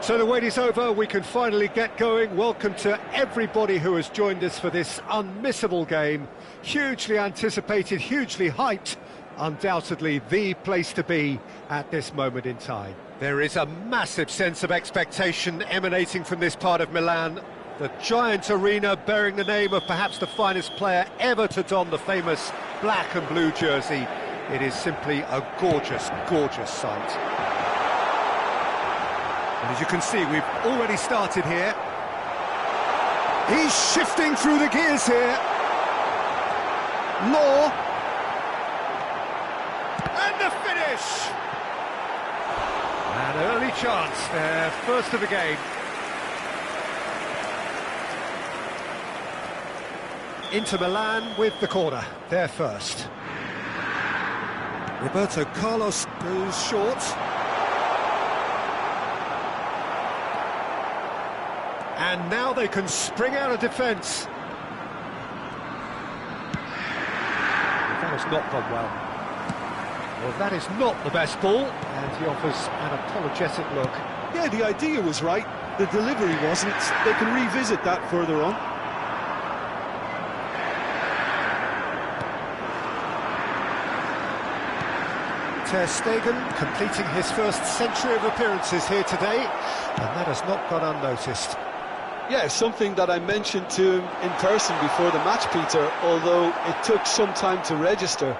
So the wait is over, we can finally get going. Welcome to everybody who has joined us for this unmissable game. Hugely anticipated, hugely hyped, undoubtedly the place to be at this moment in time. There is a massive sense of expectation emanating from this part of Milan. The giant arena bearing the name of perhaps the finest player ever to don the famous black and blue jersey. It is simply a gorgeous, gorgeous sight. And as you can see, we've already started here. He's shifting through the gears here. Law. And the finish! An early chance there, first of the game. Inter Milan with the corner, there first. Roberto Carlos goes short. And now they can spring out of defence. That has not gone well. Well, that is not the best ball, and he offers an apologetic look. Yeah, the idea was right, the delivery wasn't. They can revisit that further on. Ter Stegen completing his first century of appearances here today, and that has not gone unnoticed. Yeah, something that I mentioned to him in person before the match, Peter, although it took some time to register.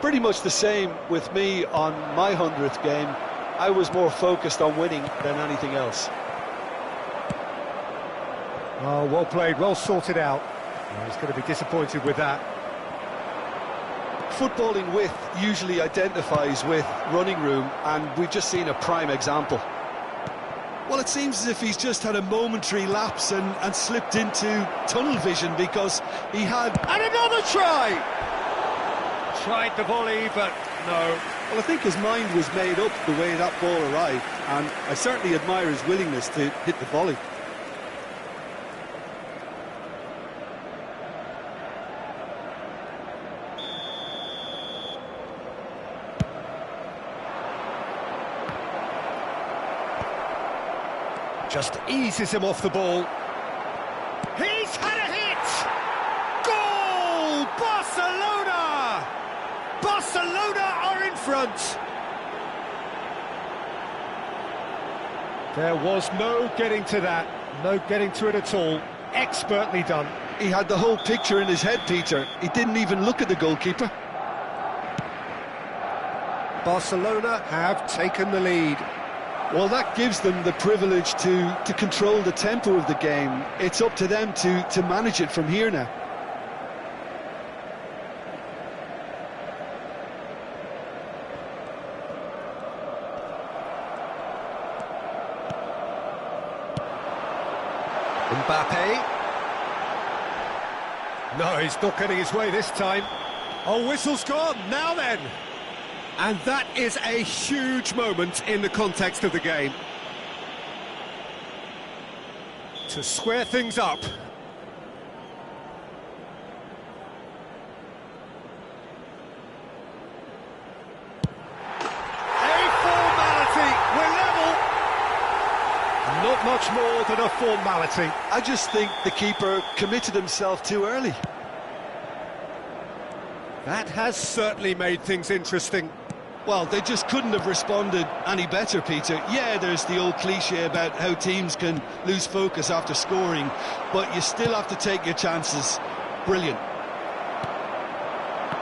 Pretty much the same with me on my 100th game. I was more focused on winning than anything else. Oh, well played, well sorted out. Well, he's going to be disappointed with that. Footballing width usually identifies with running room, and we've just seen a prime example. Well, it seems as if he's just had a momentary lapse and slipped into tunnel vision, because he had... And another try! Tried the volley, but no. Well, I think his mind was made up the way that ball arrived, and I certainly admire his willingness to hit the volley. Just eases him off the ball. He's had a hit! Goal! Barcelona! Barcelona are in front! There was no getting to that, no getting to it at all. Expertly done. He had the whole picture in his head, Peter. He didn't even look at the goalkeeper. Barcelona have taken the lead. Well, that gives them the privilege to control the tempo of the game. It's up to them to manage it from here now. Mbappe. No, he's not getting his way this time. Oh, whistle's gone, now then. And that is a huge moment in the context of the game. To square things up. A formality, we're level. Not much more than a formality. I just think the keeper committed himself too early. That has certainly made things interesting. Well, they just couldn't have responded any better, Peter. Yeah, there's the old cliche about how teams can lose focus after scoring, but you still have to take your chances. Brilliant.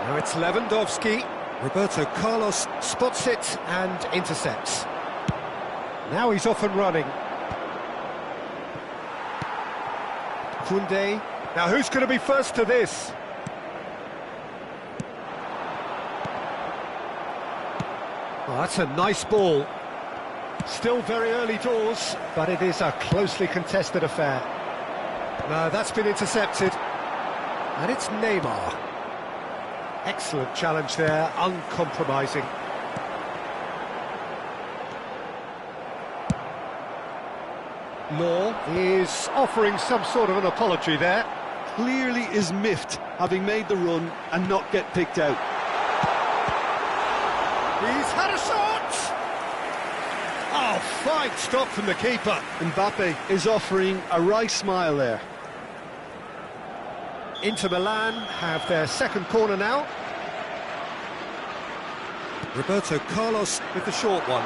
Now it's Lewandowski. Roberto Carlos spots it and intercepts. Now he's off and running. Koundé. Now who's going to be first to this? Oh, that's a nice ball. Still very early doors, but it is a closely contested affair. No, that's been intercepted. And it's Neymar. Excellent challenge there, uncompromising. Law is offering some sort of an apology there. Clearly is miffed, having made the run and not get picked out. He's had a shot! Oh, fine stop from the keeper. Mbappe is offering a wry smile there. Inter Milan have their second corner now. Roberto Carlos with the short one.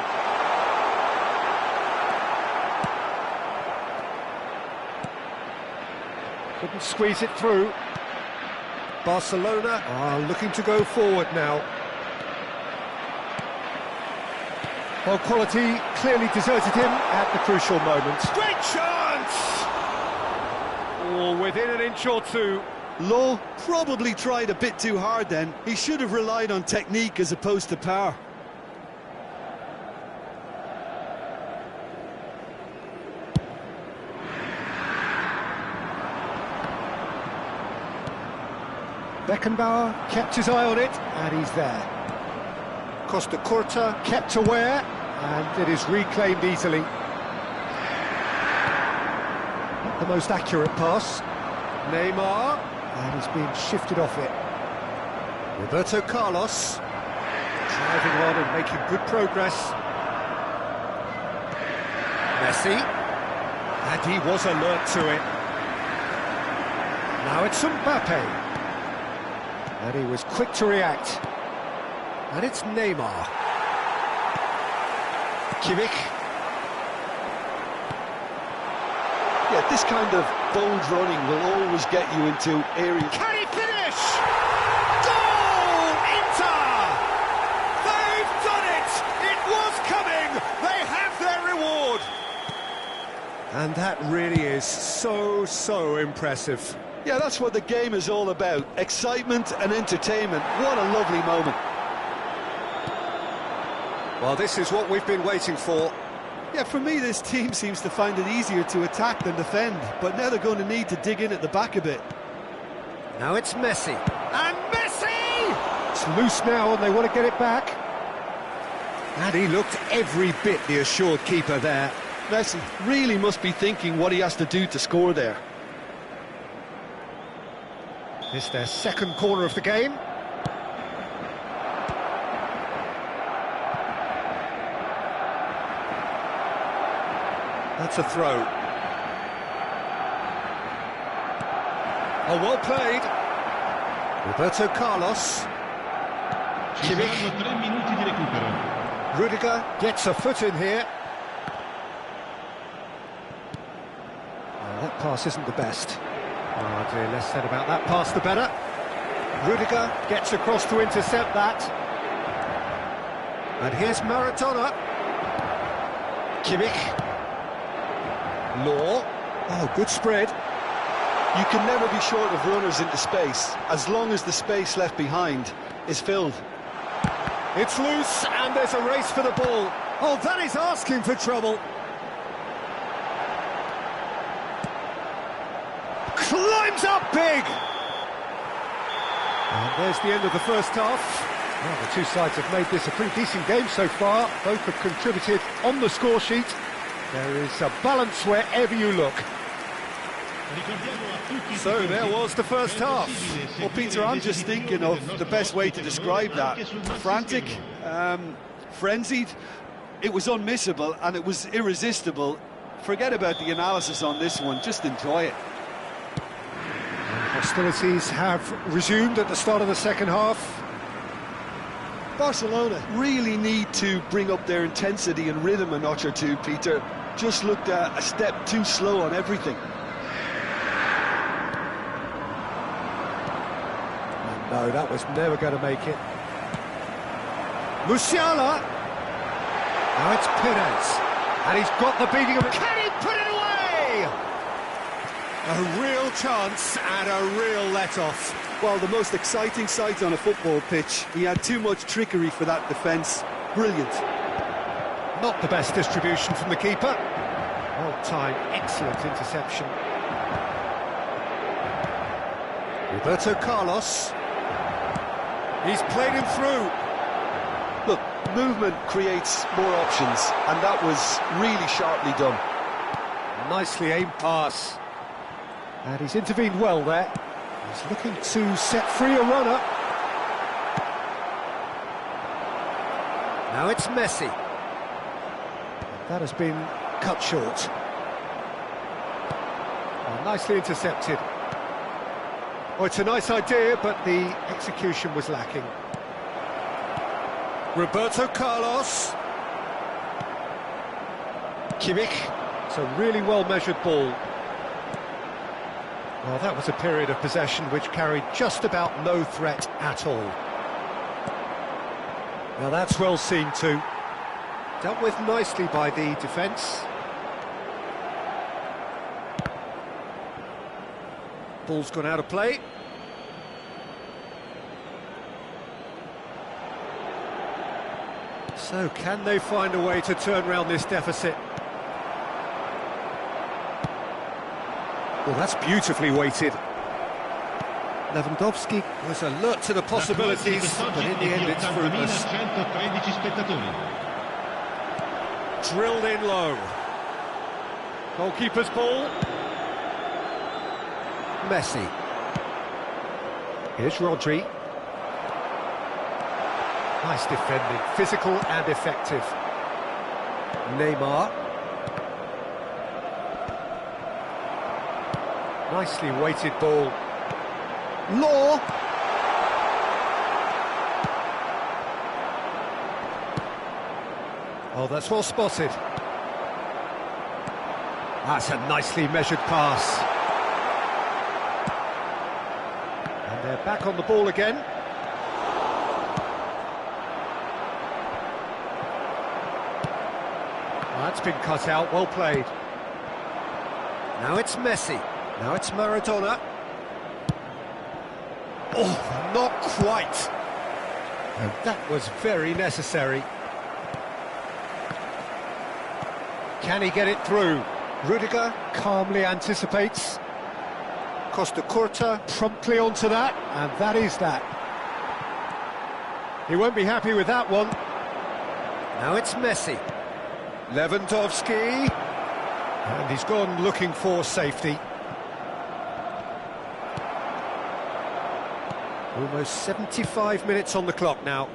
Couldn't squeeze it through. Barcelona are looking to go forward now. Well, quality clearly deserted him at the crucial moment. Great chance! Oh, within an inch or two. Lowe probably tried a bit too hard then. He should have relied on technique as opposed to power. Beckenbauer kept his eye on it, and he's there. Costa Curta kept aware, and it is reclaimed easily. Not the most accurate pass. Neymar, and he's being shifted off it. Roberto Carlos, driving on and making good progress. Messi, and he was alert to it. Now it's Mbappe, and he was quick to react. And it's Neymar. Kimmich. Yeah, this kind of bold running will always get you into areas. Can he finish? Goal! Inter! They've done it! It was coming! They have their reward! And that really is so impressive. Yeah, that's what the game is all about. Excitement and entertainment. What a lovely moment. Well, this is what we've been waiting for. Yeah, for me, this team seems to find it easier to attack than defend, but now they're going to need to dig in at the back a bit. Now it's Messi. And Messi! It's loose now and they want to get it back. And he looked every bit the assured keeper there. Messi really must be thinking what he has to do to score there. It's their second corner of the game. That's a throw. Oh, well played. Roberto Carlos. Kimmich. Rudiger gets a foot in here. Oh, that pass isn't the best. Oh dear, less said about that pass the better. Rudiger gets across to intercept that. And here's Maradona. Kimmich. Law. Oh, good spread. You can never be short of runners into space, as long as the space left behind is filled. It's loose, and there's a race for the ball. Oh, that is asking for trouble. Climbs up big! And there's the end of the first half. Well, the two sides have made this a pretty decent game so far. Both have contributed on the score sheet. There is a balance wherever you look. So there was the first half. Well, Peter, I'm just thinking of the best way to describe that. Frantic, frenzied. It was unmissable and it was irresistible. Forget about the analysis on this one, just enjoy it. Hostilities have resumed at the start of the second half. Barcelona really need to bring up their intensity and rhythm a notch or two, Peter. Just looked a step too slow on everything. No, that was never going to make it. Musiala. Now it's Perez. And he's got the beating of it. Can he put it away? A real chance and a real let-off. Well, the most exciting sight on a football pitch. He had too much trickery for that defence. Brilliant. Not the best distribution from the keeper. Well-timed, excellent interception. Roberto Carlos. He's played him through. Look, movement creates more options, and that was really sharply done. Nicely aimed pass. And he's intervened well there. He's looking to set free a runner. Now it's Messi. That has been cut short. Oh, nicely intercepted. Oh, it's a nice idea, but the execution was lacking. Roberto Carlos. Kimmich. It's a really well-measured ball. Well, that was a period of possession which carried just about no threat at all. Now that's well seen too. Dealt with nicely by the defence. Ball's gone out of play. So can they find a way to turn around this deficit? Well, that's beautifully weighted. Lewandowski was alert to the possibilities, but in the end it's fruitless. Drilled in low. Goalkeeper's ball. Messi. Here's Rodri. Nice defending, physical and effective. Neymar. Nicely weighted ball. Law. Oh, that's well spotted. That's a nicely measured pass. And they're back on the ball again. That's been cut out, well played. Now it's Messi. Now it's Maradona. Oh, not quite. And that was very necessary. Can he get it through? Rudiger calmly anticipates. Costa Curta promptly onto that, and that is that. He won't be happy with that one. Now it's Messi. Lewandowski. And he's gone looking for safety. Almost 75 minutes on the clock now.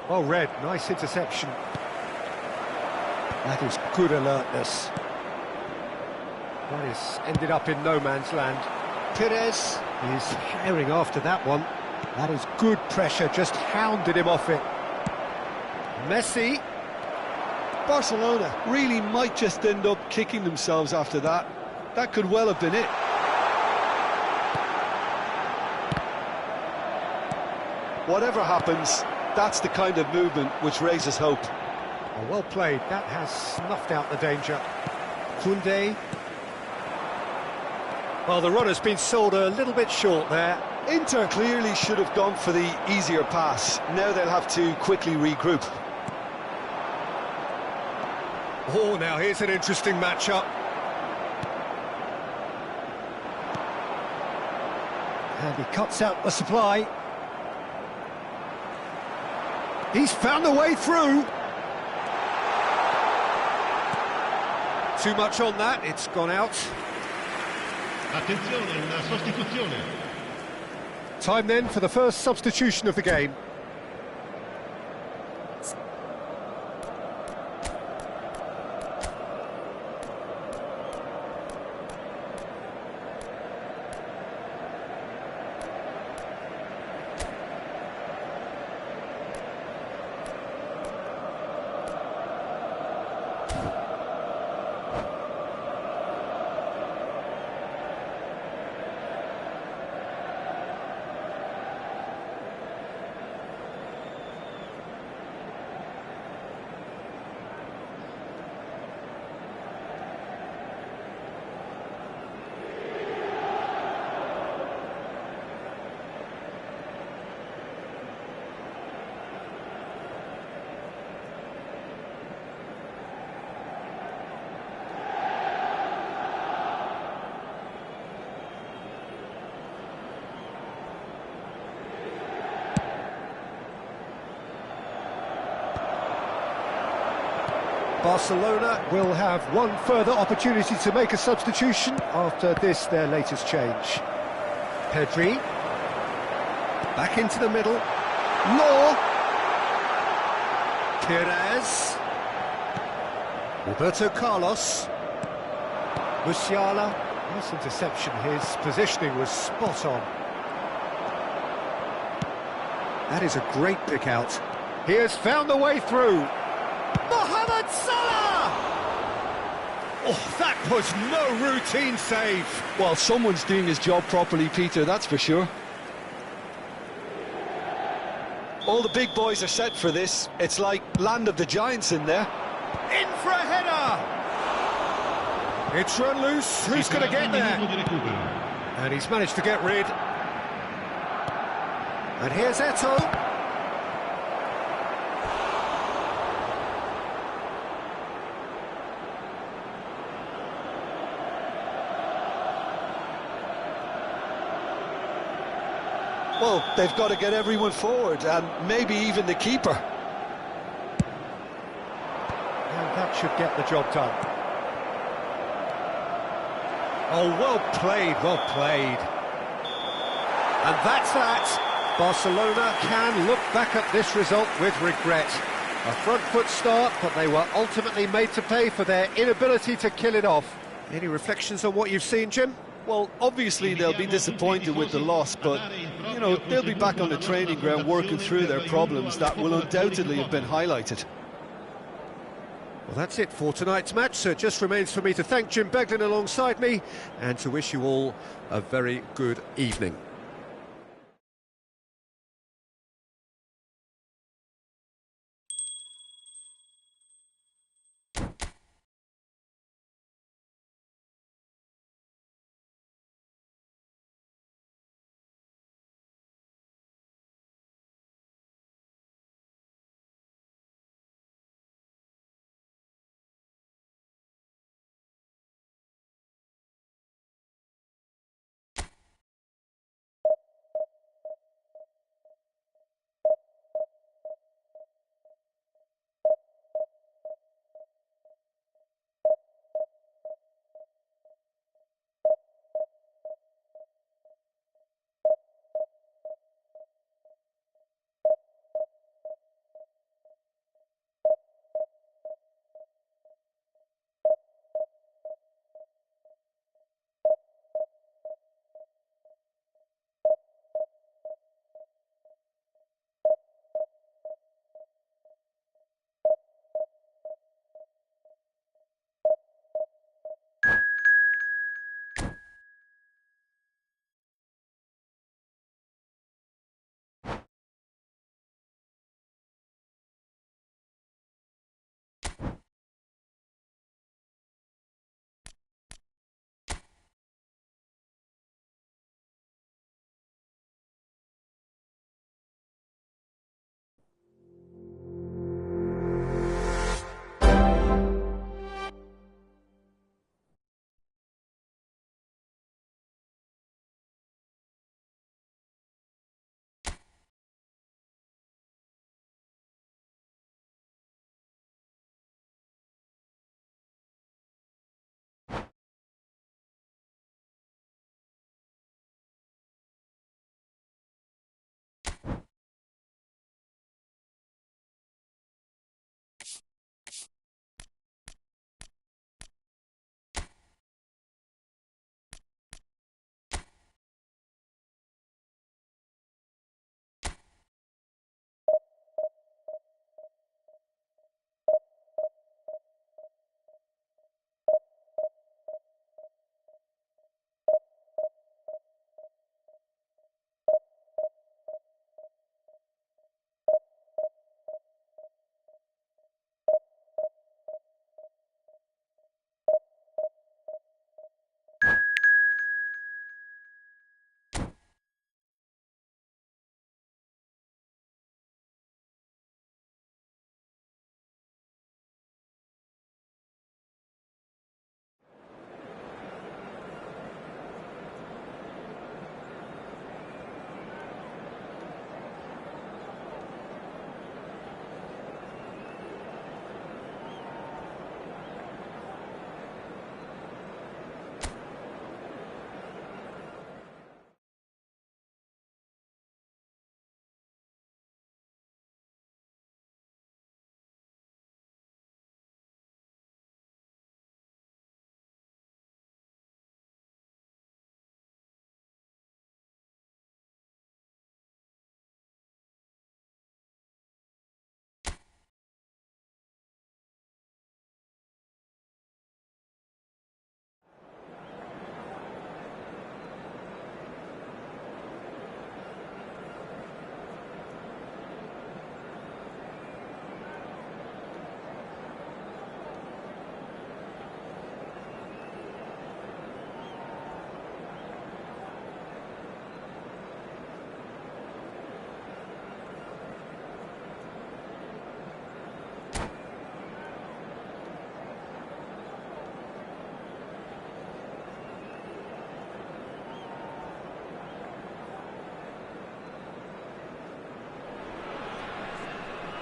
Well read, nice interception. That is good alertness. That is ended up in no man's land. Perez is herring after that one. That is good pressure, just hounded him off it. Messi. Barcelona really might just end up kicking themselves after that. That could well have been it. Whatever happens, that's the kind of movement which raises hope. Oh, well played, that has snuffed out the danger. Koundé. Well, the run has been sold a little bit short there. Inter clearly should have gone for the easier pass. Now they'll have to quickly regroup. Oh, now here's an interesting matchup. And he cuts out the supply. He's found a way through. Too much on that, it's gone out. Attenzione, una sostituzione. Time then for the first substitution of the game. Barcelona will have one further opportunity to make a substitution after this, their latest change. Pedri. Back into the middle. Law. Perez. Roberto Carlos. Musiala. Nice interception. His positioning was spot on. That is a great pick out. He has found the way through. Mohamed Salah! Oh, that was no routine save. Well, someone's doing his job properly, Peter, that's for sure. All the big boys are set for this. It's like land of the giants in there. In for a header! It's run loose. Who's going to get there? And he's managed to get rid. And here's Eto'o. Well, they've got to get everyone forward, and maybe even the keeper. And that should get the job done. Oh, well played, well played. And that's that. Barcelona can look back at this result with regret. A front foot start, but they were ultimately made to pay for their inability to kill it off. Any reflections on what you've seen, Jim? Well, obviously they'll be disappointed with the loss, but, you know, they'll be back on the training ground working through their problems that will undoubtedly have been highlighted. Well, that's it for tonight's match, so it just remains for me to thank Jim Beglin alongside me and to wish you all a very good evening.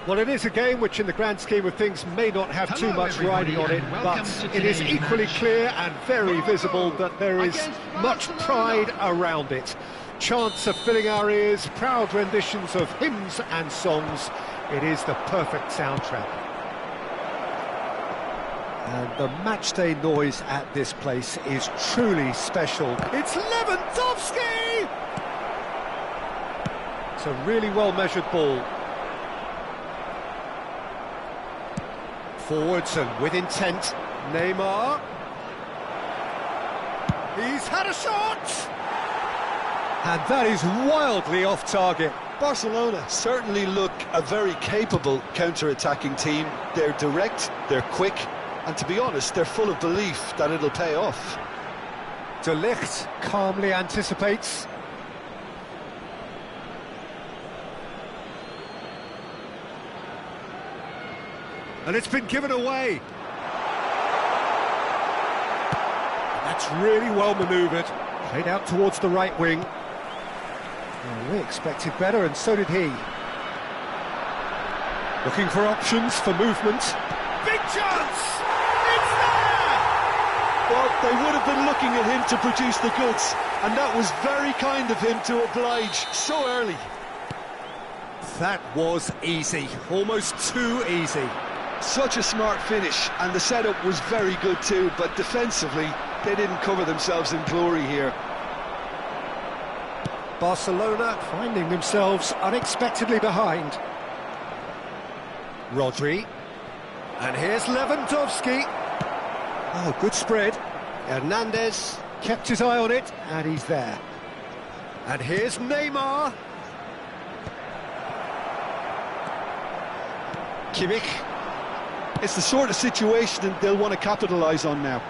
Well, it is a game which in the grand scheme of things may not have too much riding on it, but it is equally clear and very visible that there is much pride around it. Chants are filling our ears, proud renditions of hymns and songs. It is the perfect soundtrack. And the matchday noise at this place is truly special. It's Lewandowski! It's a really well-measured ball. Forwards and with intent. Neymar. He's had a shot! And that is wildly off target. Barcelona certainly look a very capable counter-attacking team. They're direct, they're quick, and to be honest, they're full of belief that it'll pay off. De Ligt calmly anticipates. And it's been given away. That's really well manoeuvred. Played out towards the right wing. Well, we expected better, and so did he. Looking for options for movement. Big chance! It's there! Well, they would have been looking at him to produce the goods, and that was very kind of him to oblige so early. That was easy, almost too easy. Such a smart finish, and the setup was very good too, but defensively, they didn't cover themselves in glory here. Barcelona finding themselves unexpectedly behind. Rodri. And here's Lewandowski. Oh, good spread. Hernandez kept his eye on it, and he's there. And here's Neymar. Kimmich. It's the sort of situation they'll want to capitalise on now.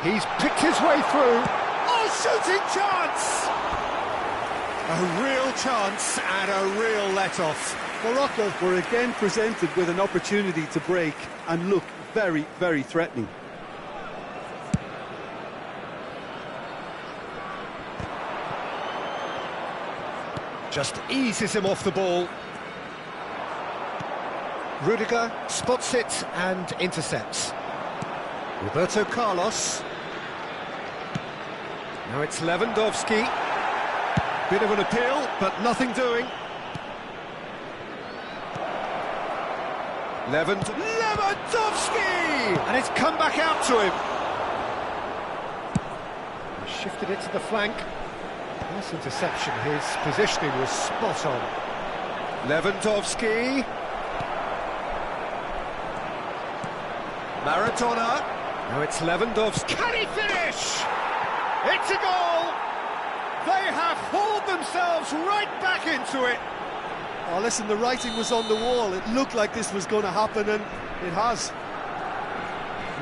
He's picked his way through. Oh, shooting chance! A real chance and a real let-off. Morocco were again presented with an opportunity to break and look very, very threatening. Just eases him off the ball. Rudiger spots it and intercepts. Roberto Carlos. Now it's Lewandowski. Bit of an appeal, but nothing doing. Lewandowski! And it's come back out to him. He shifted it to the flank. Nice interception. His positioning was spot on. Lewandowski. Maradona. Now it's Lewandowski. Can he finish? It's a goal! They have hauled themselves right back into it. Oh, listen, the writing was on the wall. It looked like this was going to happen, and it has.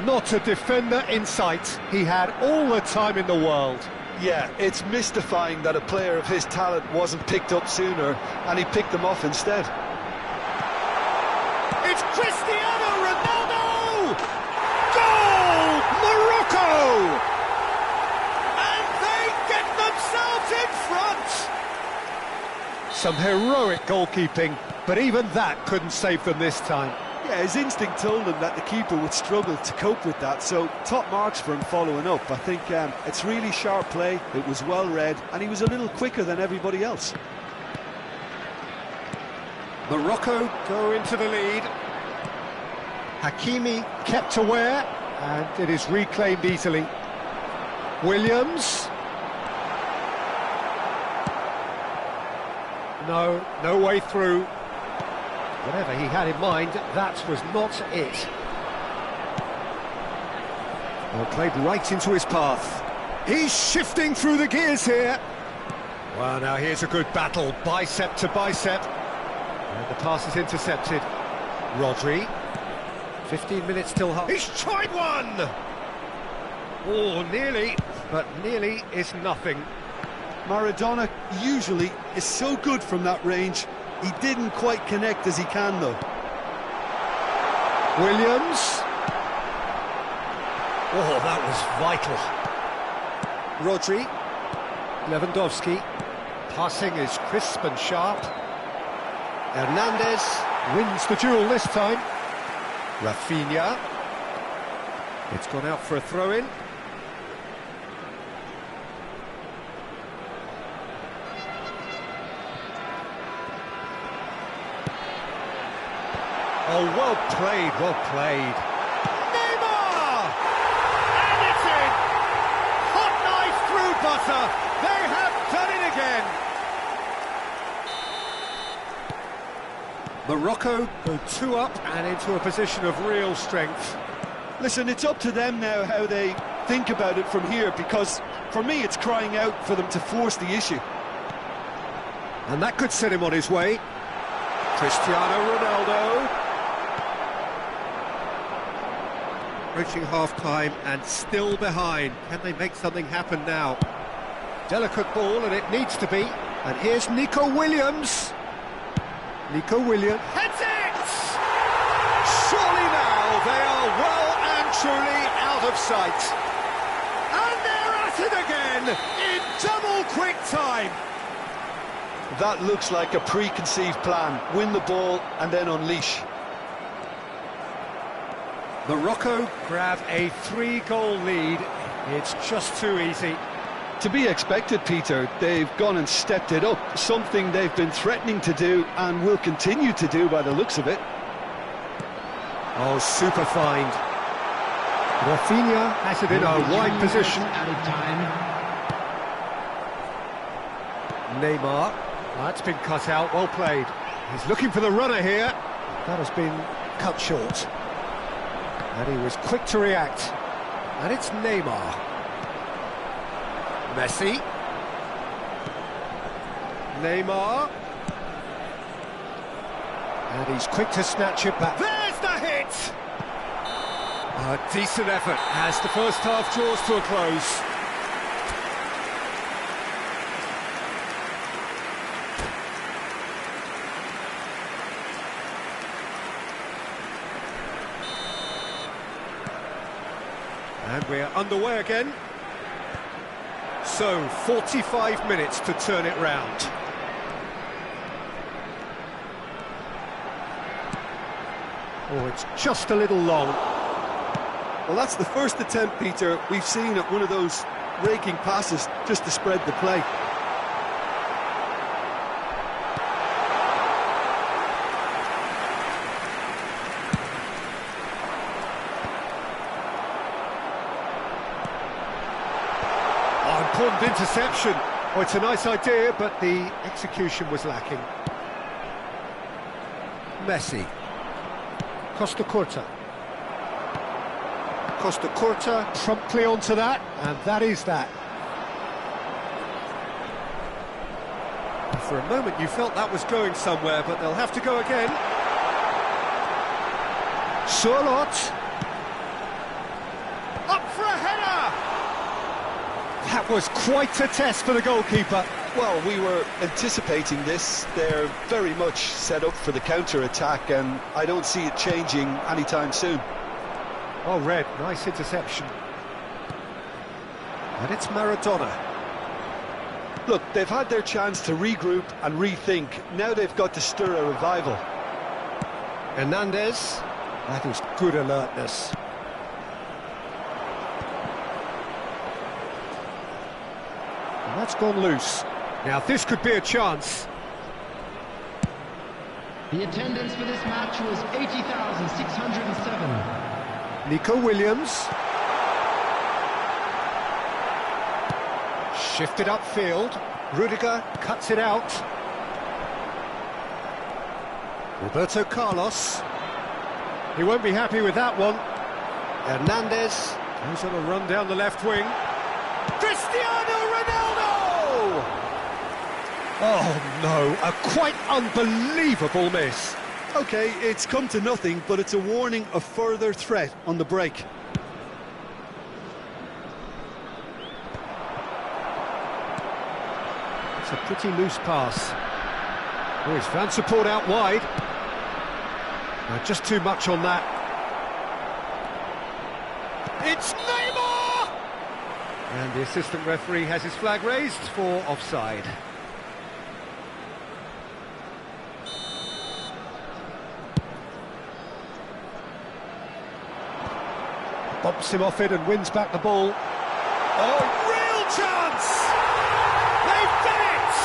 Not a defender in sight. He had all the time in the world. Yeah, it's mystifying that a player of his talent wasn't picked up sooner, and he picked them off instead. It's Cristiano Ronaldo! Goal! Morocco! And they get themselves in front! Some heroic goalkeeping, but even that couldn't save them this time. Yeah, his instinct told him that the keeper would struggle to cope with that, so top marks for him following up. I think it's really sharp play, it was well read, and he was a little quicker than everybody else. Morocco go into the lead. Hakimi kept aware, and it is reclaimed easily. Williams. No way through. Whatever he had in mind, that was not it. Well, played right into his path. He's shifting through the gears here. Well, now here's a good battle, bicep to bicep. And the pass is intercepted. Rodri. 15 minutes till half. He's tried one! Oh, nearly, but nearly is nothing. Maradona usually is so good from that range. He didn't quite connect as he can, though. Williams. Oh, that was vital. Rodri. Lewandowski. Passing is crisp and sharp. Hernandez. Wins the duel this time. Rafinha. It's gone out for a throw-in. Oh, well played, well played. Neymar! And it's in! Hot knife through butter. They have done it again. Morocco go 2 up and into a position of real strength. Listen, it's up to them now how they think about it from here, because for me it's crying out for them to force the issue. And that could set him on his way. Cristiano Ronaldo. Approaching half-time and still behind. Can they make something happen now? Delicate ball, and it needs to be. And here's Nico Williams. Nico Williams heads it! Surely now they are well and truly out of sight. And they're at it again in double quick time. That looks like a preconceived plan. Win the ball and then unleash. Morocco grab a 3-goal lead. It's just too easy. To be expected, Peter. They've gone and stepped it up, something they've been threatening to do and will continue to do by the looks of it. Oh, super find. Rafinha has it in a wide position. Neymar, that's been cut out, well played. He's looking for the runner here. That has been cut short. And he was quick to react. And it's Neymar. Messi. Neymar. And he's quick to snatch it back. There's the hit! A decent effort as the first half draws to a close. And we're underway again. So, 45 minutes to turn it round. Oh, it's just a little long. Well, that's the first attempt, Peter, we've seen at one of those raking passes just to spread the play. Important interception. Oh, it's a nice idea, but the execution was lacking. Messi. Costa Curta. Costa Curta promptly onto that, and that is that. And for a moment you felt that was going somewhere, but they'll have to go again. Charlotte. Up for a header! That was quite a test for the goalkeeper. Well, we were anticipating this. They're very much set up for the counter-attack, and I don't see it changing anytime soon. Oh, Red, nice interception. And it's Maradona. Look, they've had their chance to regroup and rethink. Now they've got to stir a revival. Hernandez. That is good alertness. And that's gone loose. Now this could be a chance. The attendance for this match was 80,607. Nico Williams. Shifted upfield. Rudiger cuts it out. Roberto Carlos. He won't be happy with that one. Hernandez goes on a run down the left wing. Cristiano Ronaldo! Oh no, a quite unbelievable miss. OK, it's come to nothing, but it's a warning of further threat on the break. It's a pretty loose pass. Oh, he's found support out wide. Just too much on that. It's Neymar! And the assistant referee has his flag raised for offside. Bumps him off it and wins back the ball. Oh, real chance! They've done it!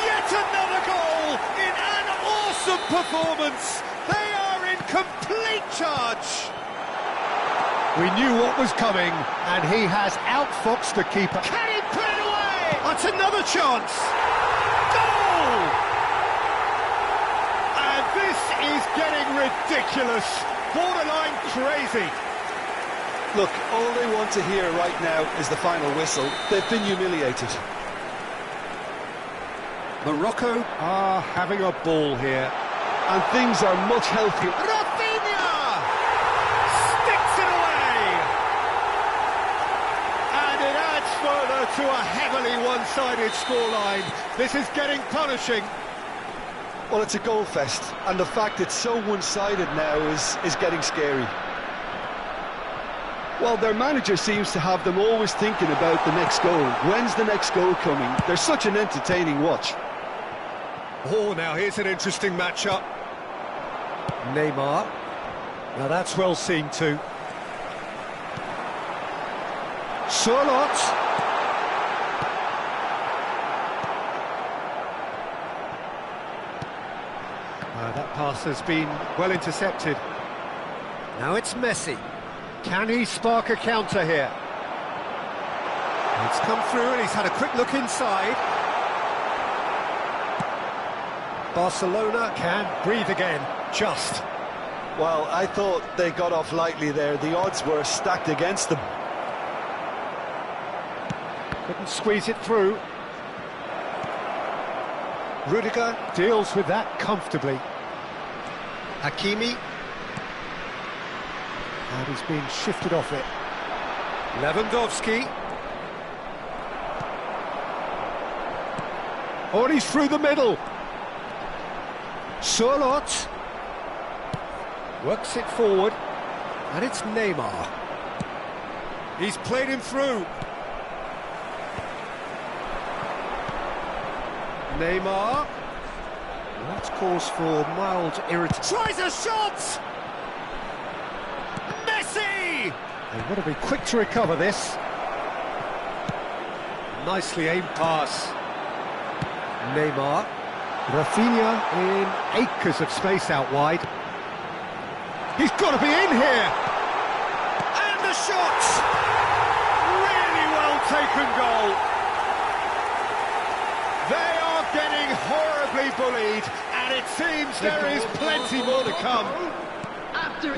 Yet another goal in an awesome performance. They are in complete charge. We knew what was coming, and he has outfoxed the keeper. Can he put it away? That's another chance. Goal! And this is getting ridiculous. Borderline crazy. Look, all they want to hear right now is the final whistle. They've been humiliated. Morocco are having a ball here. And things are much healthier. Rafinha! Sticks it away! And it adds further to a heavily one-sided scoreline. This is getting punishing. Well, it's a goal fest, and the fact it's so one-sided now is getting scary. Well, their manager seems to have them always thinking about the next goal. When's the next goal coming? They're such an entertaining watch. Oh, now here's an interesting matchup. Neymar. Now that's well seen too. Surlot. That pass has been well intercepted. Now it's Messi. Can he spark a counter here? It's come through and he's had a quick look inside. Barcelona can breathe again, just. Well, I thought they got off lightly there. The odds were stacked against them. Couldn't squeeze it through. Rudiger deals with that comfortably. Hakimi. And he's been shifted off it. Lewandowski. Oh, and he's through the middle. Surlot. Works it forward. And it's Neymar. He's played him through. Neymar. That's cause for mild irritation. Tries a shot! Messi! They've got to be quick to recover this. Nicely aimed pass. Neymar. Rafinha in acres of space out wide. He's got to be in here! And the shot! Really well taken goal. They are getting horribly bullied, and it seems there is plenty more to come.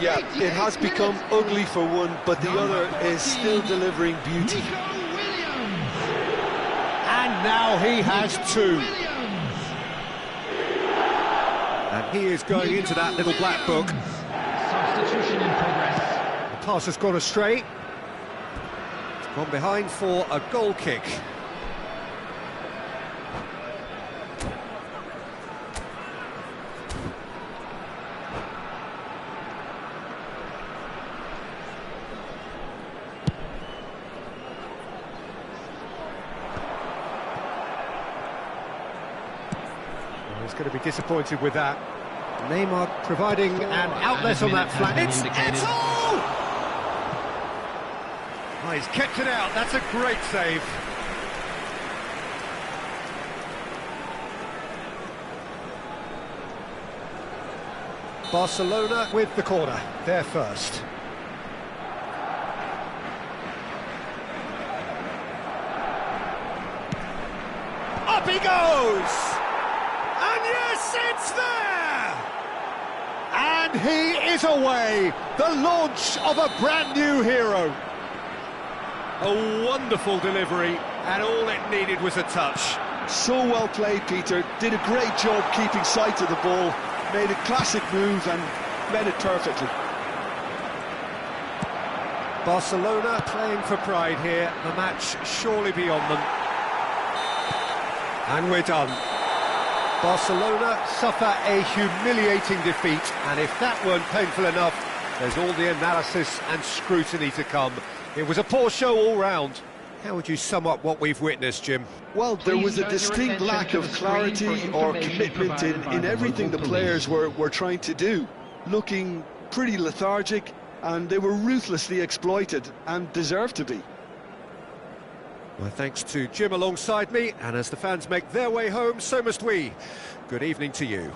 Yeah, it has become ugly for one, but the other is still delivering beauty. And now he has two. And he is going into that little black book. Substitution in progress. The pass has gone astray. It's gone behind for a goal kick. He's going to be disappointed with that. Neymar providing an outlet on that flank. It's Eto'o! Oh, he's kept it out. That's a great save. Barcelona with the corner. They're first. Up he goes! And yes, it's there! And he is away! The launch of a brand new hero. A wonderful delivery, and all it needed was a touch. So well played, Peter. Did a great job keeping sight of the ball. Made a classic move and made it perfectly. Barcelona playing for pride here. The match surely beyond them. And we're done. Barcelona suffer a humiliating defeat, and if that weren't painful enough, there's all the analysis and scrutiny to come. It was a poor show all round. How would you sum up what we've witnessed, Jim? Well, there was a distinct lack of clarity or commitment in everything the players were trying to do. Looking pretty lethargic, and they were ruthlessly exploited and deserved to be. Well, thanks to Jim alongside me, and as the fans make their way home, so must we. Good evening to you.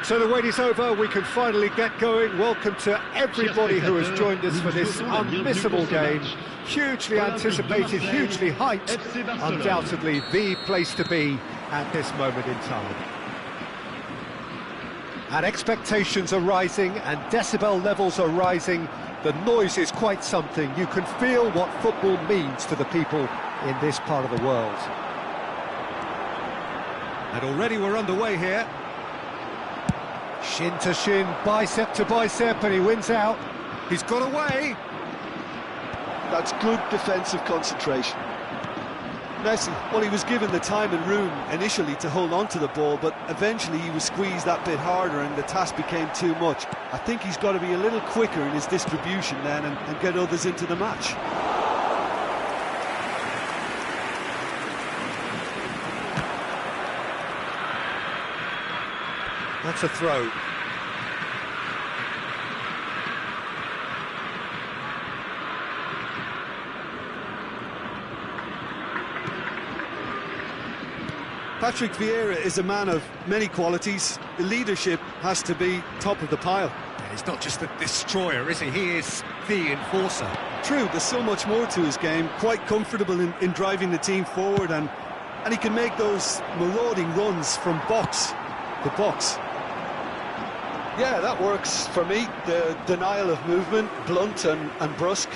So the wait is over, we can finally get going. Welcome to everybody who has joined us for this unmissable game. Hugely anticipated, hugely hyped, undoubtedly the place to be at this moment in time. And expectations are rising and decibel levels are rising. The noise is quite something. You can feel what football means to the people in this part of the world. And already we're underway here. Shin to shin, bicep to bicep, and he wins out. He's got away. That's good defensive concentration. Messi, well, he was given the time and room initially to hold on to the ball, but eventually he was squeezed that bit harder and the task became too much. I think he's got to be a little quicker in his distribution then and get others into the match. That's a throw. Patrick Vieira is a man of many qualities. The leadership has to be top of the pile. And he's not just a destroyer, is he? He is the enforcer. True, there's so much more to his game. Quite comfortable in driving the team forward, and he can make those marauding runs from box to box. Yeah, that works for me. The denial of movement, blunt and brusque.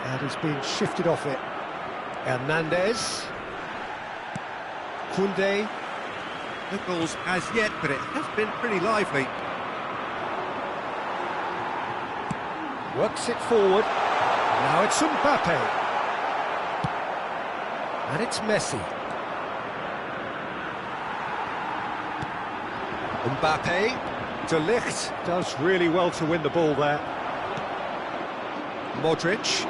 And he's been shifted off it. Hernandez. Koundé. No goals as yet, but it has been pretty lively. Works it forward. Now it's Mbappe. And it's Messi. Mbappe, De Ligt does really well to win the ball there. Modric.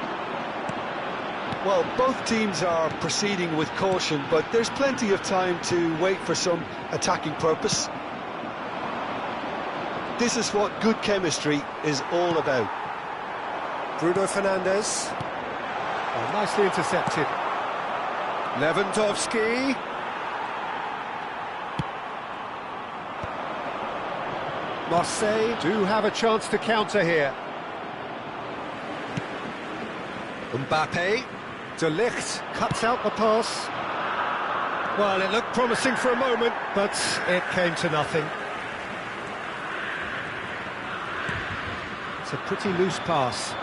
Well, both teams are proceeding with caution, but there's plenty of time to wait for some attacking purpose. This is what good chemistry is all about. Bruno Fernandes. Oh, nicely intercepted. Lewandowski. Marseille do have a chance to counter here. Mbappe. De Ligt cuts out the pass. Well, it looked promising for a moment, but it came to nothing. It's a pretty loose pass.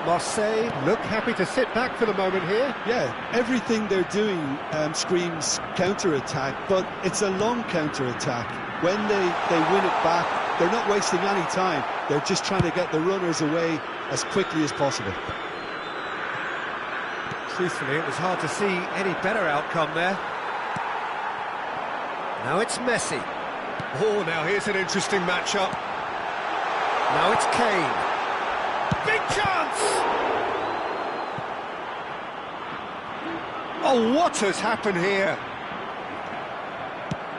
Marseille look happy to sit back for the moment here. Yeah, everything they're doing screams counter-attack, but it's a long counter-attack. When they win it back, they're not wasting any time. They're just trying to get the runners away as quickly as possible. Truthfully, it was hard to see any better outcome there. Now it's Messi. Oh, now here's an interesting matchup. Now it's Kane. Big chance! Oh, what has happened here?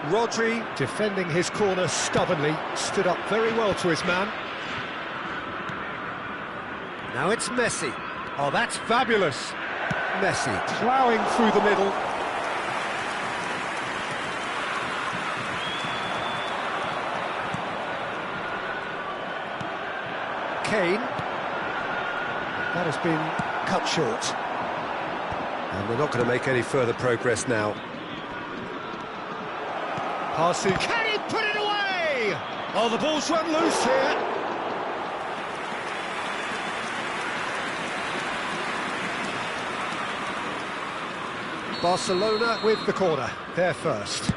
Rodri, defending his corner stubbornly, stood up very well to his man. Now it's Messi. Oh, that's fabulous. Messi ploughing through the middle. Kane. That has been cut short. And they're not going to make any further progress now. Passing. Can he put it away? Oh, the ball's run loose here. Barcelona with the corner. They're first.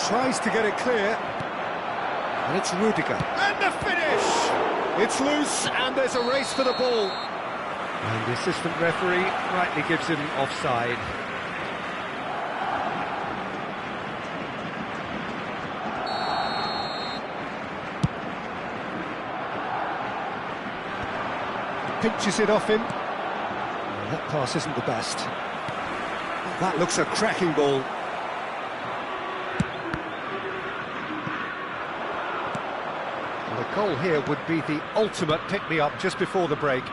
Tries to get it clear. And it's Rudiger. And the finish! It's loose, and there's a race for the ball. And the assistant referee rightly gives him offside. Pinches it off him. Well, that pass isn't the best. That looks a cracking ball. The goal here would be the ultimate pick-me-up just before the break.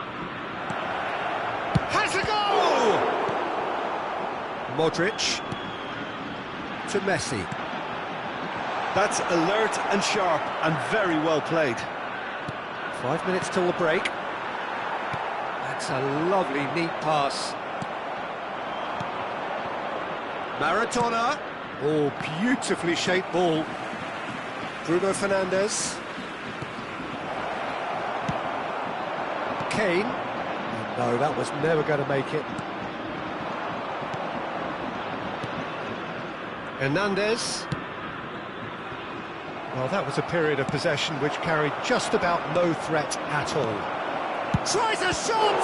Has a goal! Modric to Messi. That's alert and sharp and very well played. 5 minutes till the break. That's a lovely, neat pass. Maradona. Oh, beautifully shaped ball. Bruno Fernandes. Kane. No, that was never going to make it. Hernandez. Well, that was a period of possession which carried just about no threat at all. Tries a shot!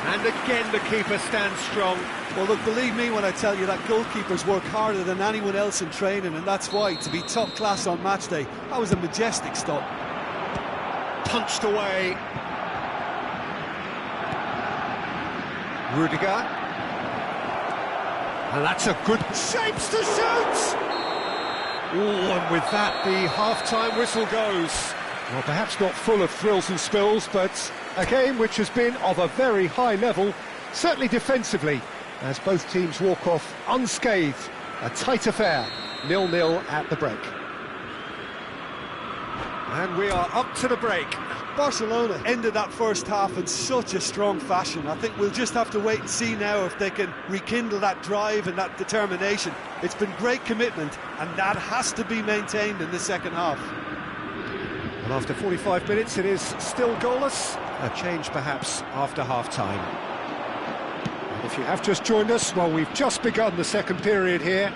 And again the keeper stands strong. Well, look, believe me when I tell you that goalkeepers work harder than anyone else in training, and that's why, to be top class on match day, that was a majestic stop. Punched away. Rudiger. And that's a good shapes to shoot! Oh, and with that, the half-time whistle goes. Well, perhaps not full of thrills and spills, but a game which has been of a very high level, certainly defensively, as both teams walk off unscathed. A tight affair, 0-0 at the break. And we are up to the break. Barcelona ended that first half in such a strong fashion. I think we'll just have to wait and see now if they can rekindle that drive and that determination. It's been great commitment, and that has to be maintained in the second half. And after 45 minutes, it is still goalless. A change perhaps after half-time. And if you have just joined us, well, we've just begun the second period here.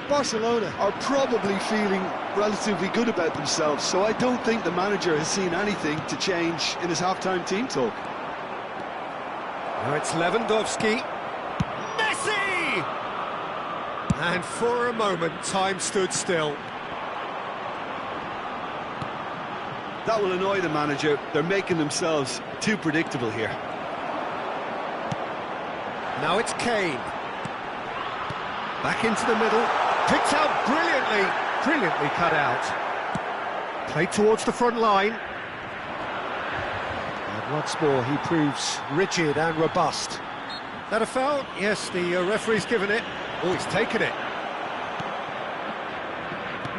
Barcelona are probably feeling relatively good about themselves, so I don't think the manager has seen anything to change in his half-time team talk. Now it's Lewandowski. And for a moment, time stood still. That will annoy the manager. They're making themselves too predictable here. Now it's Kane. Back into the middle. Picked out brilliantly. Brilliantly cut out. Played towards the front line. And once more, he proves rigid and robust. That a foul? Yes, the referee's given it. Oh, he's taken it.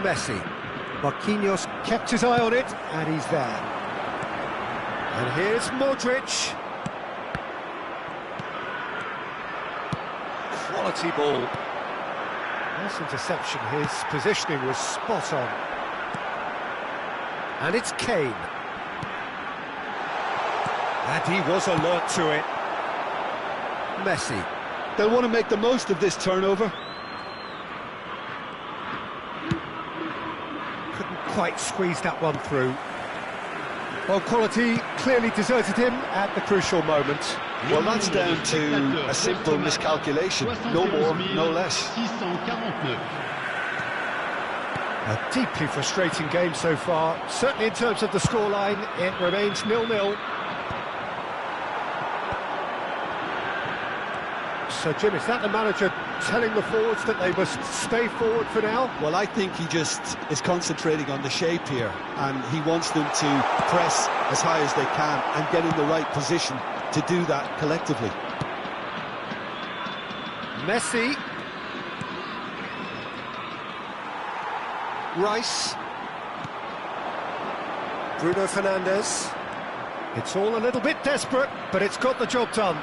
Messi. Marquinhos kept his eye on it, and he's there. And here's Modric. Quality ball. Nice interception. His positioning was spot on. And it's Kane. And he was alert to it. Messi. They'll want to make the most of this turnover. Couldn't quite squeeze that one through. Well, quality clearly deserted him at the crucial moment. Well, that's down to a simple miscalculation. No more, no less. A deeply frustrating game so far. Certainly in terms of the scoreline, it remains 0-0. So, Jim, is that the manager telling the forwards that they must stay forward for now? Well, I think he just is concentrating on the shape here, and he wants them to press as high as they can and get in the right position to do that collectively. Messi. Rice. Bruno Fernandes. It's all a little bit desperate, but it's got the job done.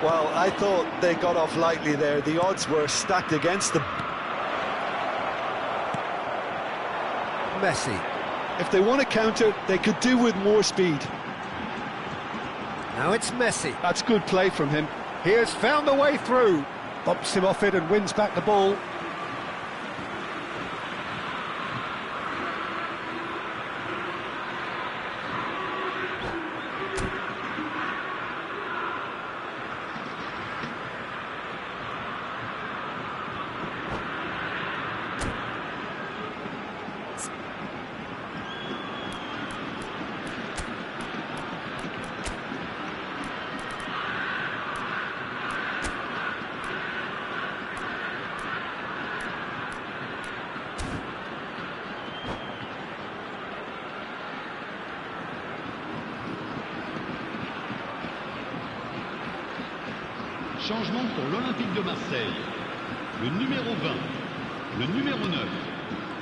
Well, I thought they got off lightly there. The odds were stacked against them. Messi. If they want to counter, they could do with more speed. Now it's Messi. That's good play from him. He has found the way through. Bumps him off it and wins back the ball. Changement pour l'Olympique de Marseille. Le numéro 20, le numéro 9.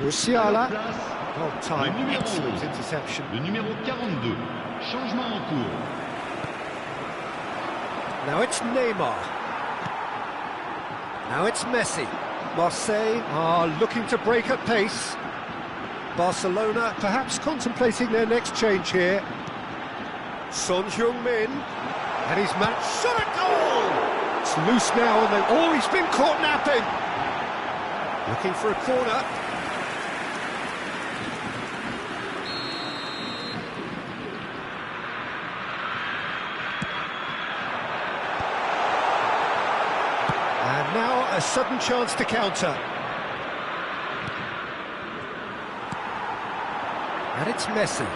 Musiala. Place, Oh, time. le numéro Excellent 11, interception. le numéro 42. Changement en cours. Now it's Neymar. Now it's Messi. Marseille are looking to break at pace. Barcelona perhaps contemplating their next change here. Son Heung-min. And he's match shot at goal! It's loose now and they've always been caught napping. Looking for a corner. And now a sudden chance to counter. And it's Messi.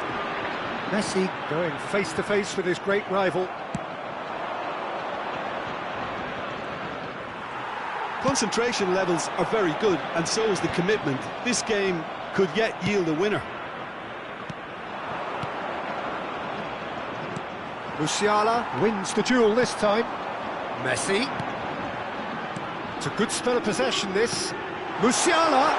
Messi going face-to-face with his great rival. Concentration levels are very good, and so is the commitment. This game could yet yield a winner. Musiala wins the duel this time. Messi. It's a good spell of possession, this. Musiala.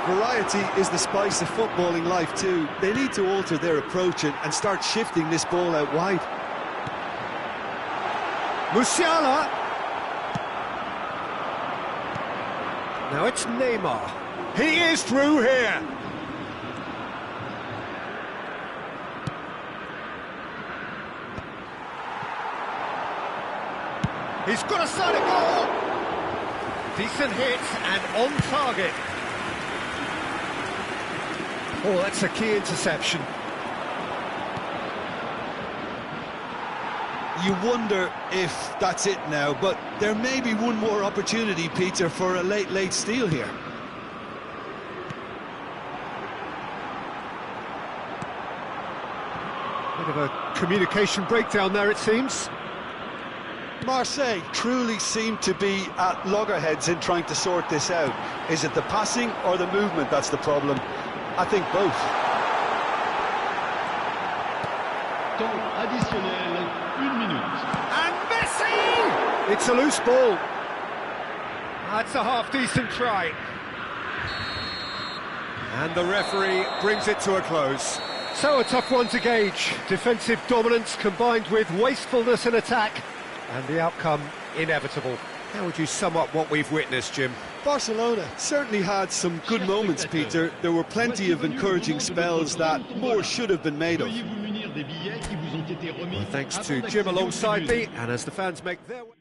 Variety is the spice of footballing life too. They need to alter their approach and start shifting this ball out wide. Musiala. Now it's Neymar. He is through here. He's got a side of goal. Decent hit and on target. Oh, that's a key interception. you wonder if that's it now, but there may be one more opportunity, Peter, for a late steal here. Bit of a communication breakdown there, it seems. Marseille truly seem to be at loggerheads in trying to sort this out. Is it the passing or the movement that's the problem? I think both. Temps additionnel, 1 minute. And Messi! It's a loose ball. That's a half-decent try. And the referee brings it to a close. So a tough one to gauge. Defensive dominance combined with wastefulness in attack. And the outcome inevitable. How would you sum up what we've witnessed, Jim? Barcelona certainly had some good moments, Peter. There were plenty of encouraging spells that more should have been made of. Well, thanks to Jim alongside me, and as the fans make their way...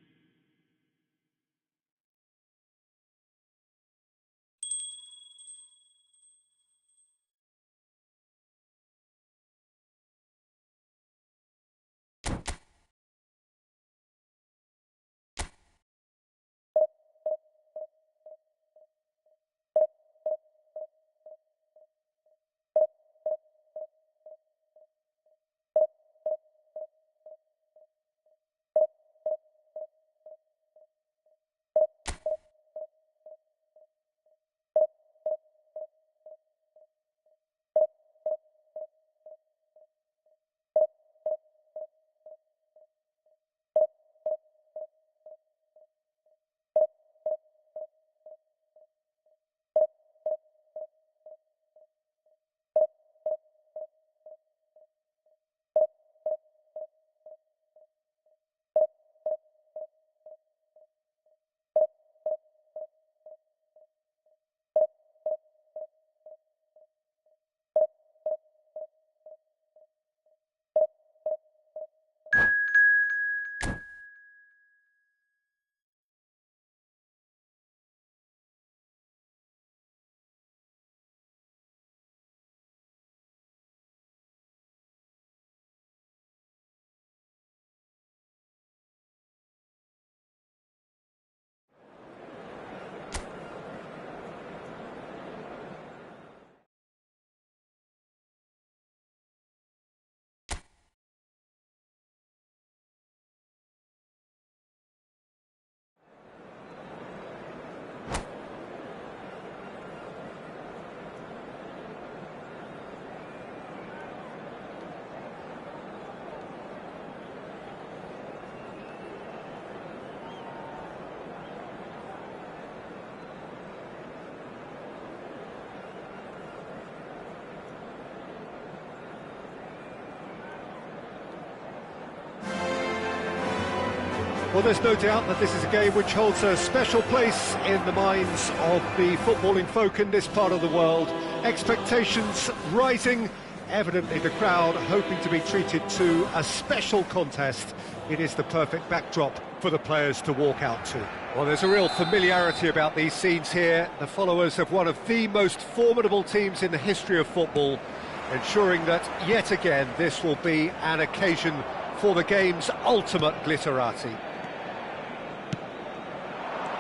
Well, there's no doubt that this is a game which holds a special place in the minds of the footballing folk in this part of the world. Expectations rising, evidently the crowd hoping to be treated to a special contest. It is the perfect backdrop for the players to walk out to. Well, there's a real familiarity about these scenes here. The followers of one of the most formidable teams in the history of football, ensuring that yet again this will be an occasion for the game's ultimate glitterati.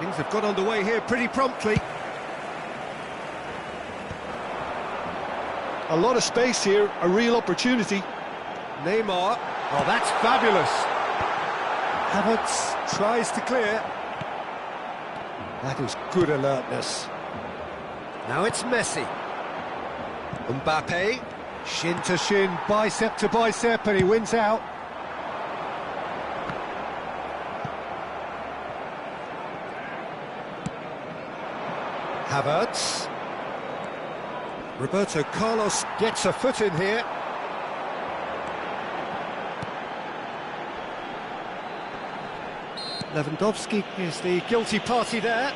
Things have got underway here pretty promptly. A lot of space here, a real opportunity. Neymar, oh, that's fabulous. Havertz tries to clear. That is good alertness. Now it's Messi. Mbappe, shin to shin, bicep to bicep, and he wins out. Havertz. Roberto Carlos gets a foot in here. Lewandowski is the guilty party there.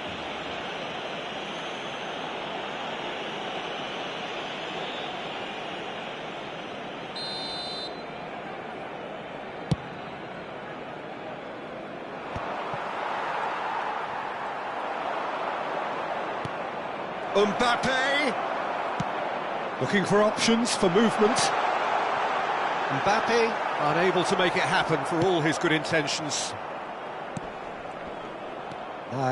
Mbappe, looking for options for movement. Mbappe Unable to make it happen for all his good intentions.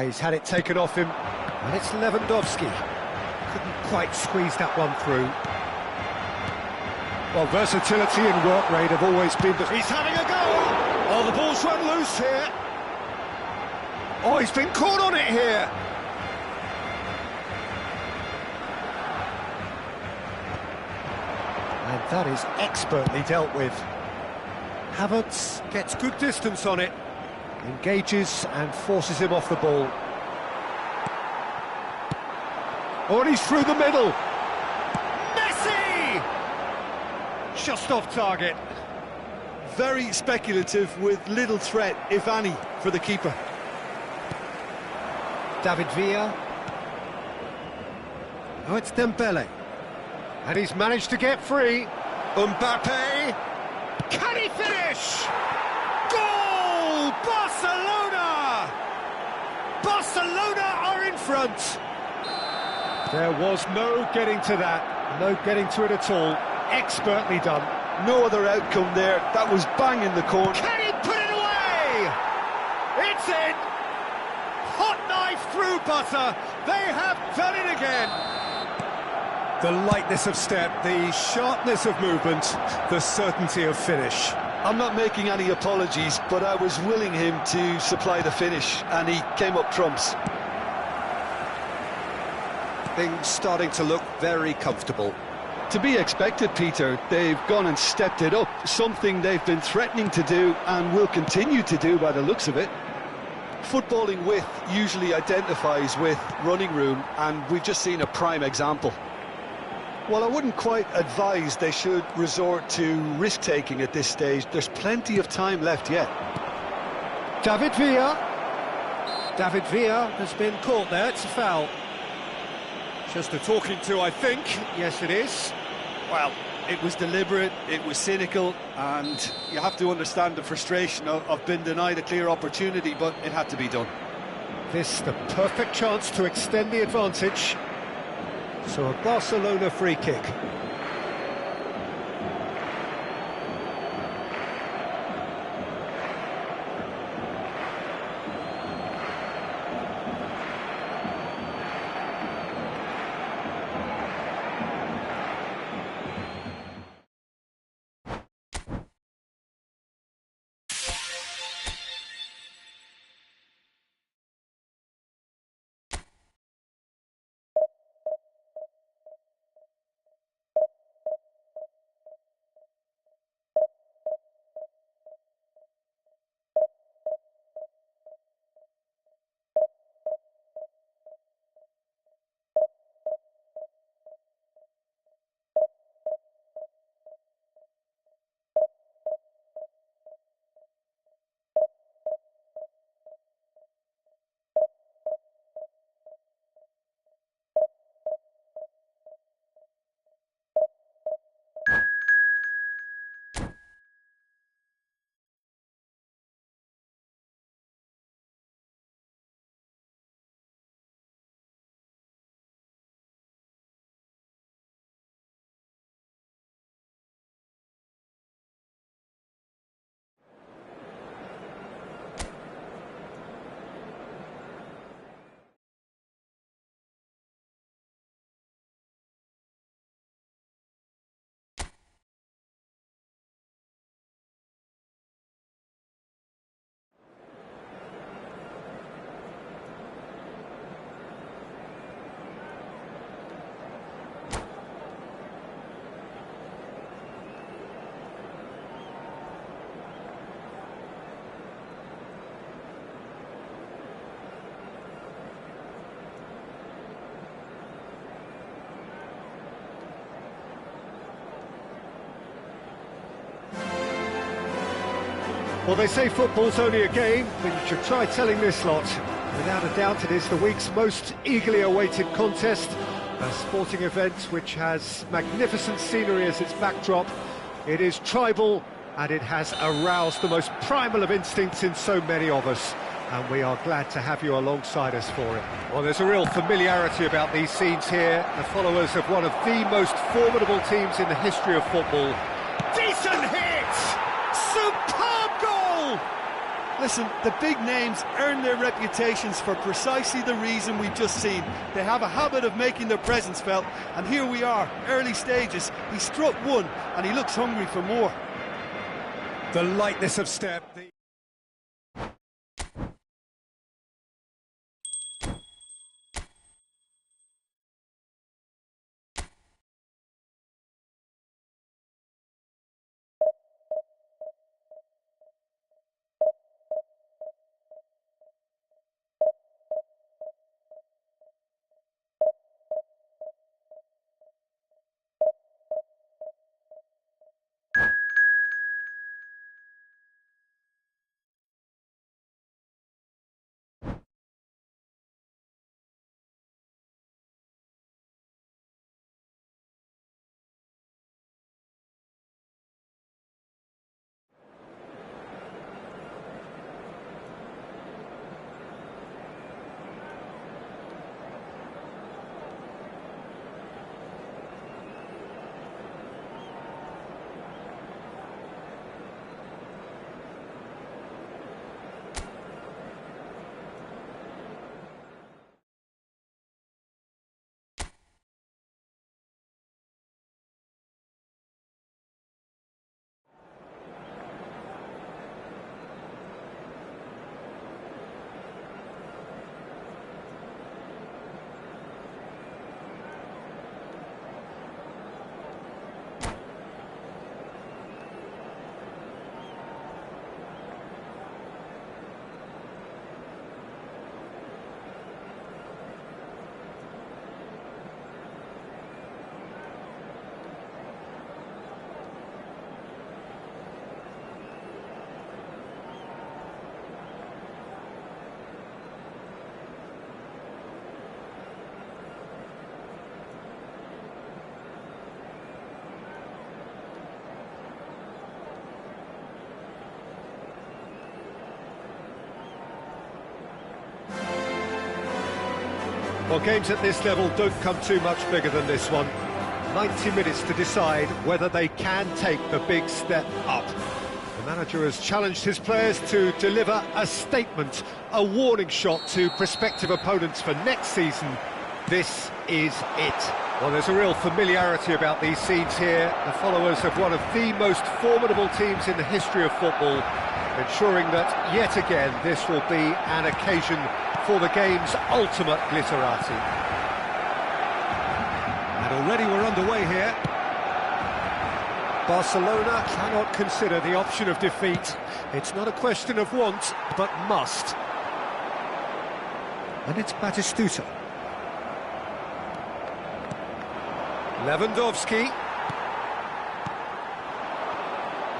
He's had it taken off him, and it's Lewandowski. Couldn't quite squeeze that one through. Well, versatility and work rate have always been He's having a go! Oh, the ball's run loose here. Oh, he's been caught on it here. And that is expertly dealt with. Havertz gets good distance on it, engages and forces him off the ball. Oh, and he's through the middle. Messi! Just off target. Very speculative with little threat, if any, for the keeper. David Villa. Oh, it's Dembele. And he's managed to get free. Mbappe. Can he finish? Goal! Barcelona! Barcelona are in front. There was no getting to that. No getting to it at all. Expertly done. No other outcome there. That was bang in the corner. Can he put it away? It's in! Hot knife through butter. They have done it again. The lightness of step, the sharpness of movement, the certainty of finish. I'm not making any apologies, but I was willing him to supply the finish, and he came up trumps. Things starting to look very comfortable. To be expected, Peter. They've gone and stepped it up, something they've been threatening to do and will continue to do by the looks of it. Footballing width usually identifies with running room, and we've just seen a prime example. Well, I wouldn't quite advise they should resort to risk-taking at this stage. There's plenty of time left yet. David Villa. David Villa has been caught there. It's a foul. Just a talking to, I think. Yes, it is. Well, it was deliberate, it was cynical, and you have to understand the frustration of being denied a clear opportunity, but it had to be done. This the perfect chance to extend the advantage. So a Barcelona free kick. Well, they say football's only a game, but you should try telling this lot. Without a doubt, it is the week's most eagerly awaited contest, a sporting event which has magnificent scenery as its backdrop. It is tribal, and it has aroused the most primal of instincts in so many of us, and we are glad to have you alongside us for it. Well, there's a real familiarity about these scenes here, the followers of one of the most formidable teams in the history of football. Decent hit! Listen, the big names earn their reputations for precisely the reason we've just seen. They have a habit of making their presence felt, and here we are, early stages. He struck one, and he looks hungry for more. The lightness of step. Well, games at this level don't come too much bigger than this one. 90 minutes to decide whether they can take the big step up. The manager has challenged his players to deliver a statement, a warning shot to prospective opponents for next season. This is it. Well, there's a real familiarity about these scenes here. The followers of one of the most formidable teams in the history of football, ensuring that, yet again, this will be an occasion for the game's ultimate glitterati. And already we're underway here. Barcelona cannot consider the option of defeat. It's not a question of want, but must. And it's Batistuta. Lewandowski.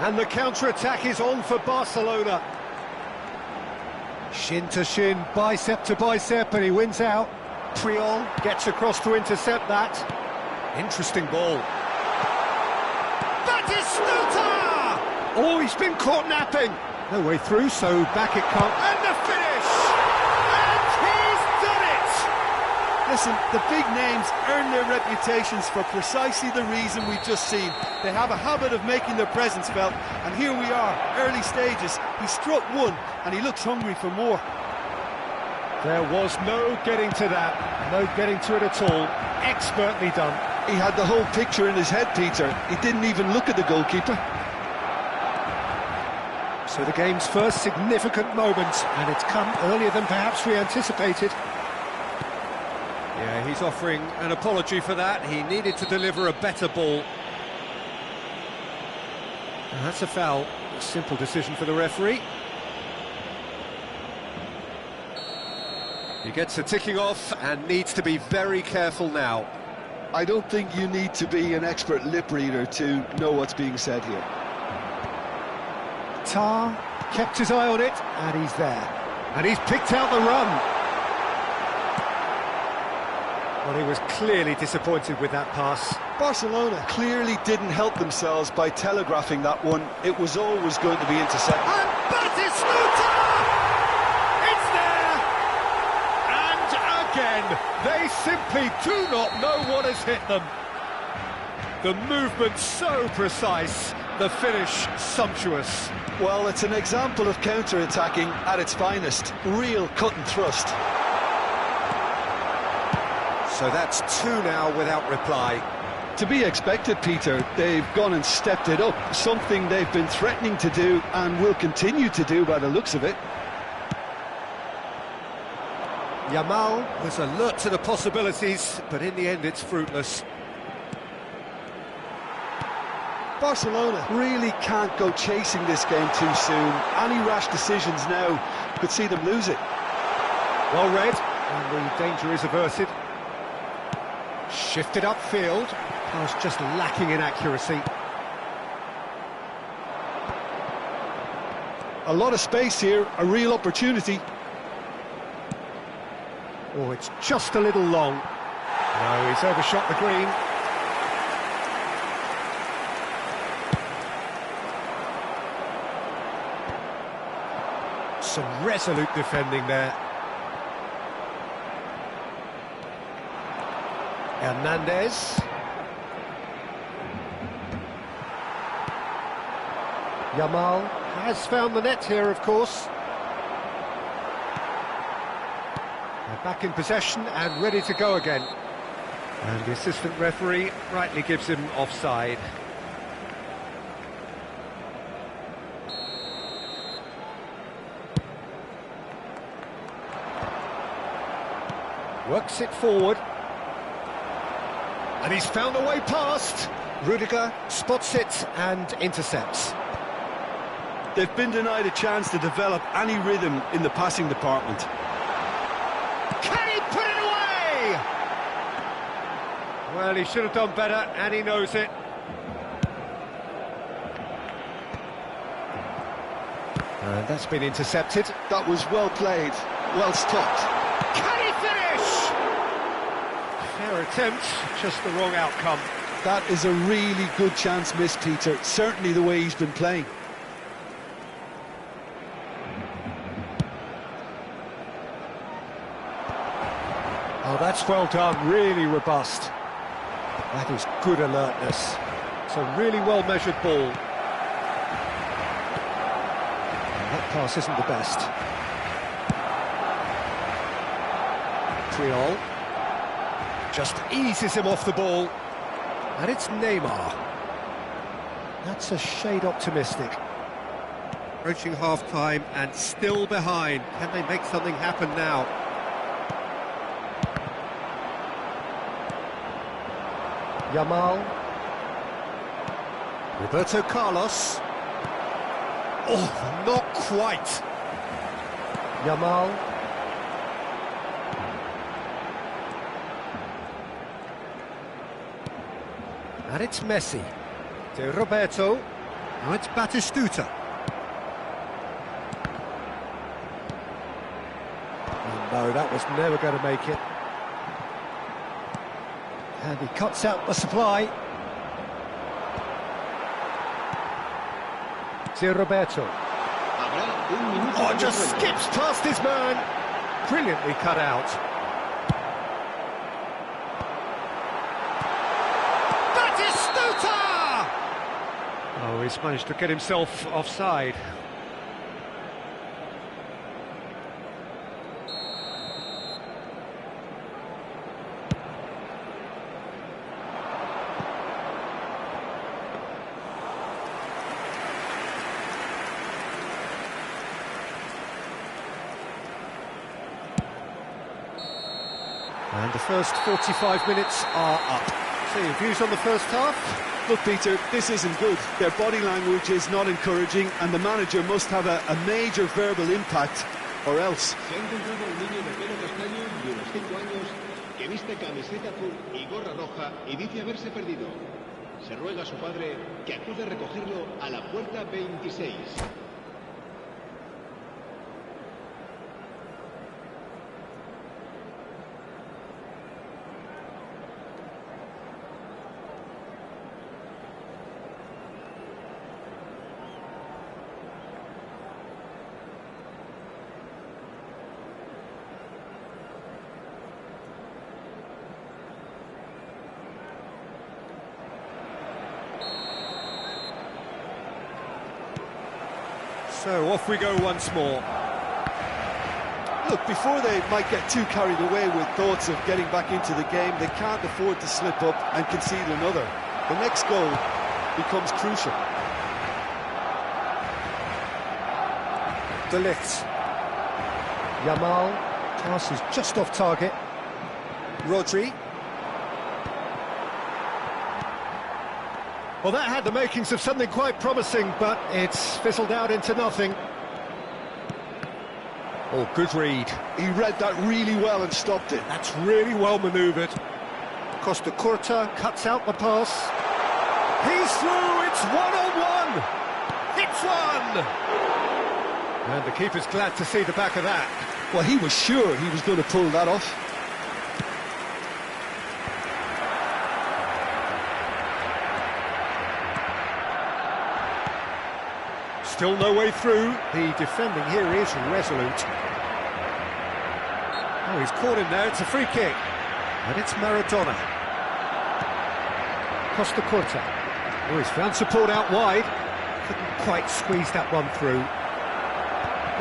And the counter-attack is on for Barcelona. Shin to shin, bicep to bicep, and he wins out. Puyol gets across to intercept that. Interesting ball. Batistuta! Oh, he's been caught napping. No way through, so back it comes. And the finish! And he's done it! Listen, the big names earn their reputations for precisely the reason we've just seen. They have a habit of making their presence felt, and here we are, early stages. He struck one, and he looks hungry for more. There was no getting to that, no getting to it at all. Expertly done. He had the whole picture in his head, Peter. He didn't even look at the goalkeeper. So the game's first significant moment, and it's come earlier than perhaps we anticipated. Yeah, he's offering an apology for that. He needed to deliver a better ball. And that's a foul. A simple decision for the referee. He gets a ticking off and needs to be very careful now. I don't think you need to be an expert lip reader to know what's being said here. Tar kept his eye on it, and he's there. And he's picked out the run. Well, he was clearly disappointed with that pass. Barcelona clearly didn't help themselves by telegraphing that one. It was always going to be intercepted. And Batistuta! It's there! And again, they simply do not know what has hit them. The movement's so precise, The finish, sumptuous. Well, it's an example of counter-attacking at its finest. Real cut and thrust. So that's two now without reply. To be expected, Peter. They've gone and stepped it up. Something they've been threatening to do and will continue to do by the looks of it. Yamal was alert to the possibilities, but in the end it's fruitless. Barcelona really can't go chasing this game too soon. Any rash decisions now could see them lose it. Well read, and the danger is averted. Shifted upfield, pass just lacking in accuracy. A lot of space here, a real opportunity. Oh, it's just a little long. No, he's overshot the green. Some resolute defending there. Hernandez. Yamal has found the net here, of course. They're back in possession and ready to go again. And the assistant referee rightly gives him offside. Works it forward. And he's found a way past. Rudiger spots it and intercepts. They've been denied a chance to develop any rhythm in the passing department. Can he put it away? Well, he should have done better, and he knows it. And that's been intercepted. That was well played, well stopped. Can he finish? Fair attempt, just the wrong outcome. That is a really good chance missed, Peter. Certainly the way he's been playing. Oh, that's well done, really robust. That is good alertness. It's a really well-measured ball. And that pass isn't the best. Triol just eases him off the ball. And it's Neymar. That's a shade optimistic. Approaching half-time and still behind. Can they make something happen now? Yamal. Roberto Carlos. Oh, not quite. Yamal. And it's Messi. To Roberto. Now it's Batistuta. Oh, no, that was never going to make it. And he cuts out the supply. To Roberto. Oh, just skips past his man. Brilliantly cut out. Batistuta! Oh, he's managed to get himself offside. And the first 45 minutes are up. So your views on the first half? Look, Peter, this isn't good. Their body language is not encouraging, and the manager must have a major verbal impact, or else. Se ha encontrado un niño de pelo castaño de unos 5 años que viste camiseta azul y gorra roja y dice haberse perdido. Se ruega a su padre que acude a recogerlo a la puerta 26. So off we go once more. Look, before they might get too carried away with thoughts of getting back into the game, they can't afford to slip up and concede another. The next goal becomes crucial. De Ligt. Yamal. Pass is just off target. Rodri. Well, that had the makings of something quite promising, but it's fizzled out into nothing. Oh, good read. He read that really well and stopped it. That's really well manoeuvred. Costa Curta cuts out the pass. He's through, it's one-on-one! It's one! And the keeper's glad to see the back of that. Well, he was sure he was going to pull that off. Still no way through. The defending here is resolute. Oh, he's caught him there. It's a free kick. And it's Maradona. Costa Curta. Oh, he's found support out wide. Couldn't quite squeeze that one through.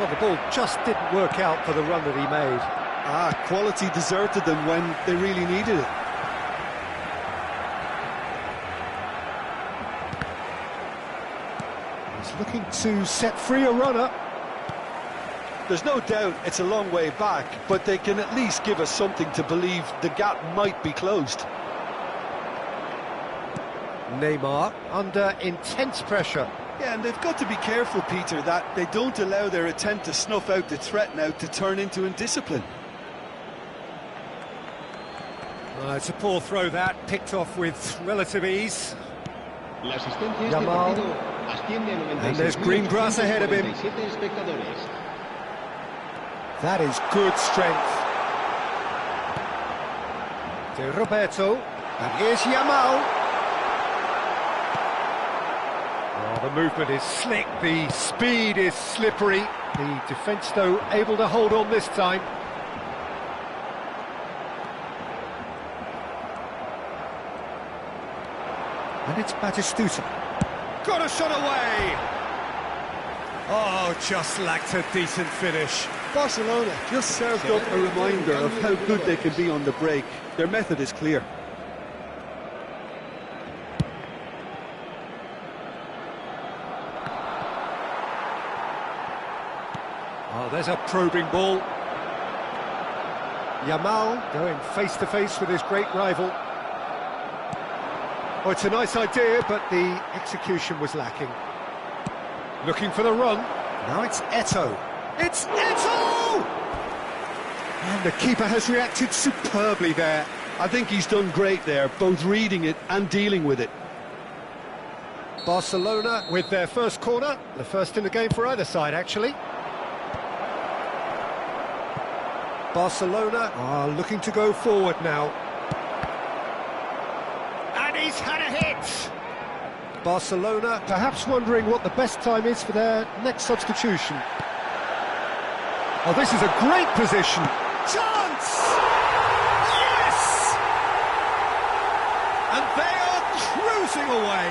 Well, the ball just didn't work out for the run that he made. Quality deserted them when they really needed it. Looking to set free a runner. There's no doubt it's a long way back, but they can at least give us something to believe the gap might be closed. Neymar under intense pressure. Yeah, and they've got to be careful, Peter, that they don't allow their attempt to snuff out the threat now to turn into indiscipline. It's a poor throw that, picked off with relative ease. La asistencia Yamal. este partido asciende a 96.000 And there's green grass ahead of him. espectadores. That is good strength. De Roberto. And here's Yamal. Oh, the movement is slick, the speed is slippery. The defence, though, able to hold on this time. And it's Batistuta. Got a shot away! Oh, just lacked a decent finish. Barcelona just served up a reminder of how good they can be on the break. Their method is clear. Oh, there's a probing ball. Yamal going face-to-face with his great rival. Oh, it's a nice idea, but the execution was lacking. Looking for the run. Now it's Eto'o. It's Eto'o! And the keeper has reacted superbly there. I think he's done great there, both reading it and dealing with it. Barcelona with their first corner, the first in the game for either side, actually. Barcelona are looking to go forward now. And he's had a hit! Barcelona perhaps wondering what the best time is for their next substitution. Oh, this is a great position. Chance! Yes! And they are cruising away.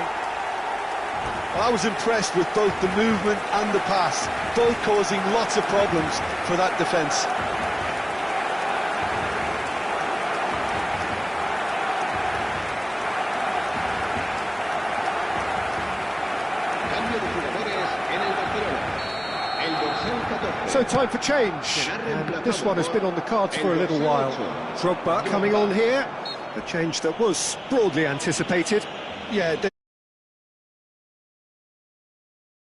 I was impressed with both the movement and the pass, both causing lots of problems for that defence. Cambio de jugadores en el Barcelona. El dorsal 14. So time for change. And this one has been on the cards for a little while. Drogba coming on here. A change that was broadly anticipated. Yeah,